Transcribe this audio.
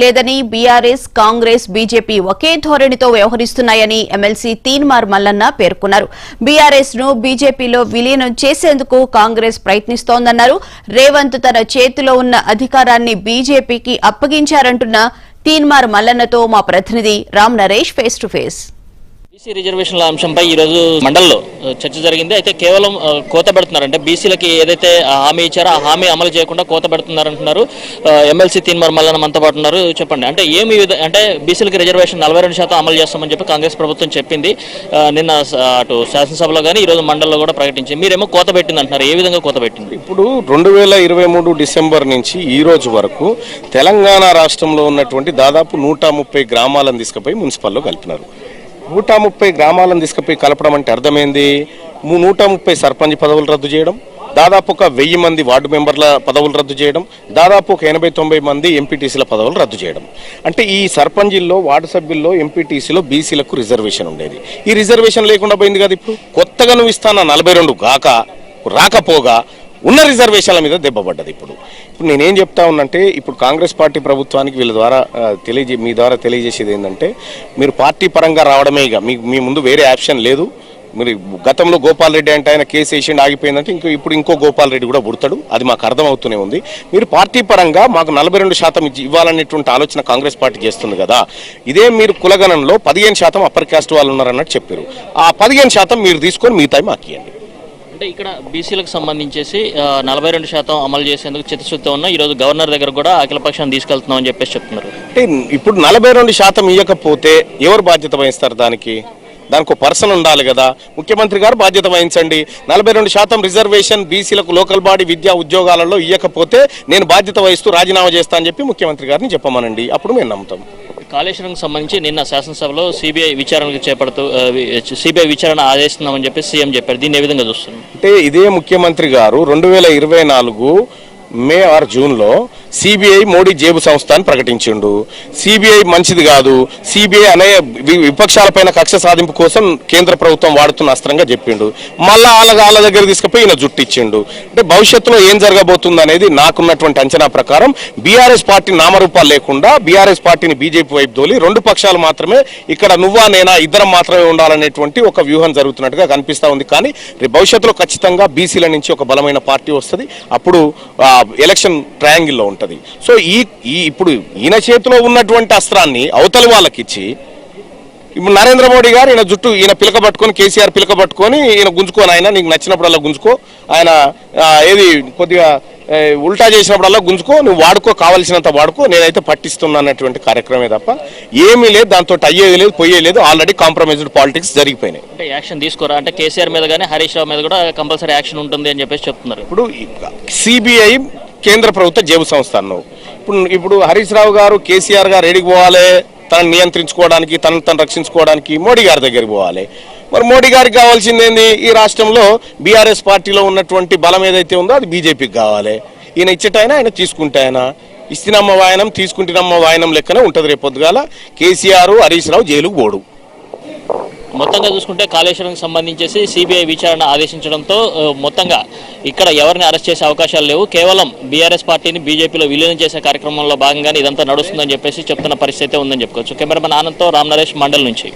లేదని BRS Congress BJP ఒకే ధోరణితో వ్యవహరిస్తున్నాయని MLC Teenmar Mallanna పేర్కొన్నారు. బీఆర్ఎస్ ను బీజేపీలో విలీనం చేసేందుకు కాంగ్రెస్ ప్రయత్నిస్తోందన్నారు. రేవంత్ తన చేతిలో ఉన్న అధికారాన్ని బీజేపీకి అప్పగించారంటున్న తీన్మార్ మల్లన్నతో మా ప్రతినిధి Ram Naresh face to face. BC రిజర్వేషన్ల అంశంపై ఈరోజు మండలిలో చర్చ జరిగింది. అయితే కేవలం కోత పెడుతున్నారంటే బీసీలకి ఏదైతే హామీ ఇచ్చారో ఆ హామీ అమలు చేయకుండా కోత పెడుతున్నారంటున్నారు. ఎమ్మెల్సీ తీన్మార్ మల్లన్న మనతో పాటు ఉన్నారు. చెప్పండి, అంటే అంటే బీసీలకి రిజర్వేషన్ 42% అమలు చేస్తామని చెప్పి కాంగ్రెస్ ప్రభుత్వం చెప్పింది. నిన్న అటు శాసనసభలో కానీ ఈరోజు మండలిలో కూడా ప్రకటించింది. మీరేమో కోత పెట్టింది అంటున్నారు. ఏ విధంగా కోత పెట్టింది? ఇప్పుడు 2023 డిసెంబర్ నుంచి ఈ రోజు వరకు తెలంగాణ రాష్ట్రంలో ఉన్నటువంటి దాదాపు 130 గ్రామాలను తీసుకుపోయి మున్సిపల్లో కలిపినారు. 130 గ్రామాలను తీసుకుపోయి కలపడం అంటే అర్థమైంది. 130 సర్పంచ్ పదవులు రద్దు చేయడం, దాదాపు ఒక 1000 మంది వార్డు మెంబర్ల పదవులు రద్దు చేయడం, దాదాపు ఒక 80-90 మంది ఎంపీటీసీల పదవులు రద్దు చేయడం. అంటే ఈ సర్పంచ్ల్లో, వార్డు సభ్యుల్లో, ఎంపీటీసీలో బీసీలకు రిజర్వేషన్ ఉండేది. ఈ రిజర్వేషన్ లేకుండా పోయింది కదా. ఇప్పుడు కొత్తగా నువ్వు ఇస్తాన 42 గాక రాకపోగా ఉన్న రిజర్వేషన్ల మీద దెబ్బపడ్డది. ఇప్పుడు నేనేం చెప్తా ఉన్నంటే, ఇప్పుడు కాంగ్రెస్ పార్టీ ప్రభుత్వానికి వీళ్ళ ద్వారా మీ ద్వారా తెలియజేసేది ఏంటంటే, మీరు పార్టీ పరంగా రావడమే. ఇక మీ ముందు వేరే ఆప్షన్ లేదు. మీరు గతంలో గోపాల్ రెడ్డి అంటే ఆయన కేసు వేసిండి ఆగిపోయిందంటే ఇప్పుడు ఇంకో గోపాల్ రెడ్డి కూడా పుడతాడు. అది మాకు అర్థమవుతూనే ఉంది. మీరు పార్టీ పరంగా మాకు 42% ఇవ్వాలనేటువంటి ఆలోచన కాంగ్రెస్ పార్టీ చేస్తుంది కదా. ఇదే మీరు కులగణంలో 15% అప్పర్ క్యాస్ట్ వాళ్ళు ఉన్నారన్నట్టు చెప్పారు. ఆ 15% మీరు తీసుకొని మిగతాయి మాకు ఇవ్వండి. అంటే ఇక్కడ బీసీలకు సంబంధించేసి 42% అమలు చేసేందుకు చిత్తశుద్ధి ఉన్న ఈరోజు గవర్నర్ దగ్గర కూడా అఖిలపక్షాన్ని తీసుకెళ్తున్నాం అని చెప్పేసి చెప్తున్నారు. అంటే ఇప్పుడు 42% ఇవ్వకపోతే ఎవరు బాధ్యత వహిస్తారు? దానికి ఒక పర్సన్ ఉండాలి కదా. ముఖ్యమంత్రి గారు బాధ్యత వహించండి. 42% రిజర్వేషన్ బీసీలకు లోకల్ బాడీ విద్యా ఉద్యోగాలలో ఇవ్వకపోతే నేను బాధ్యత వహిస్తూ రాజీనామా చేస్తా అని చెప్పి ముఖ్యమంత్రి గారిని చెప్పమనండి. అప్పుడు మేము నమ్ముతాం. కాళేశ్వరం సంబంధించి నిన్న శాసనసభలో సిబిఐ విచారణ ఆదేశిస్తున్నామని చెప్పి సీఎం చెప్పారు. దీన్ని ఏ విధంగా చూస్తున్నారు? అంటే ఇదే ముఖ్యమంత్రి గారు 2024 మే ఆర్ జూన్లో సిబిఐ మోడీ జేబు సంస్థ అని ప్రకటించిండు. సిబిఐ మంచిది కాదు, సిబిఐ అనే విపక్షాలపైన కక్ష సాధింపు కోసం కేంద్ర ప్రభుత్వం వాడుతున్న అస్త్రంగా చెప్పిండు. మళ్ళా వాళ్ళ దగ్గర తీసుకుపోయి ఈయన జుట్టిచ్చిండు. అంటే భవిష్యత్తులో ఏం జరగబోతుంది అనేది నాకున్నటువంటి అంచనా ప్రకారం బీఆర్ఎస్ పార్టీ నామరూపాలు లేకుండా బీఆర్ఎస్ పార్టీని బీజేపీ వైపు తోలి 2 పక్షాలు మాత్రమే ఇక్కడ నువ్వా నేనా ఇద్దరం మాత్రమే ఉండాలనేటువంటి ఒక వ్యూహం జరుగుతున్నట్టుగా కనిపిస్తా ఉంది. కానీ భవిష్యత్తులో ఖచ్చితంగా బీసీల నుంచి ఒక బలమైన పార్టీ వస్తుంది. అప్పుడు ఎలక్షన్ ట్రయాంగిల్లో ఉంటుంది. సో ఇప్పుడు ఈయన చేతిలో ఉన్నటువంటి అస్త్రాన్ని అవతలి వాళ్ళకి ఇచ్చి ఇప్పుడు నరేంద్ర మోడీ గారు ఈయన పిలక పట్టుకొని, కేసీఆర్ పిలక పట్టుకొని ఈయన గుంజుకొని, ఆయన నీకు నచ్చినప్పుడల్లా గుంజుకో, ఆయన ఏది కొద్దిగా ఉల్టా చేసినప్పుడల్లా గుంజుకో, నువ్వు వాడుకో, కావాల్సినంత వాడుకో, నేనైతే పట్టిస్తున్నా అన్నటువంటి కార్యక్రమే తప్ప ఏమీ లేదు. దాంతో అయ్యేది లేదు, పోయేది. ఆల్రెడీ కాంప్రమైజ్డ్ పాలిటిక్స్ జరిగిపోయినాయి. అంటే యాక్షన్ తీసుకోరా అంటే కేసీఆర్ మీద కానీ హరీష్ రావు మీద కూడా కంపల్సరీ యాక్షన్ ఉంటుంది అని చెప్పేసి చెప్తున్నారు. ఇప్పుడు సిబిఐ కేంద్ర ప్రభుత్వ జేబు సంస్థ అన్నావు. ఇప్పుడు హరీష్ రావు గారు, కేసీఆర్ గారు ఏడికి పోవాలి? తనను నియంత్రించుకోవడానికి, తనను రక్షించుకోవడానికి మోడీ గారి దగ్గరికి పోవాలి. మరి మోడీ గారికి కావాల్సింది ఏంది? ఈ రాష్ట్రంలో బీఆర్ఎస్ పార్టీలో ఉన్నటువంటి బలం ఏదైతే ఉందో అది బీజేపీకి కావాలి. ఈయన ఇచ్చేటైనా ఆయన తీసుకుంటాయన ఇస్తినమ్మ వాయనం తీసుకుంటున్నమ్మ వాయనం లెక్కనే ఉంటుంది. రేపు పొద్దుగాల కేసీఆర్, హరీష్ రావు జైలుకు పోడు. మొత్తంగా చూసుకుంటే కాళేశ్వరం సంబంధించేసి సిబిఐ విచారణ ఆదేశించడంతో మొత్తంగా ఇక్కడ ఎవరిని అరెస్ట్ చేసే అవకాశాలు లేవు. కేవలం బీఆర్ఎస్ పార్టీని బీజేపీలో విలీనం చేసే కార్యక్రమంలో భాగంగానే ఇదంతా నడుస్తుందని చెప్పేసి చెప్తున్న పరిస్థితి ఉందని చెప్పుకోవచ్చు. కెమెరామెన్ ఆనంద్తో రామ్ నరేష్ మండల్ నుంచి.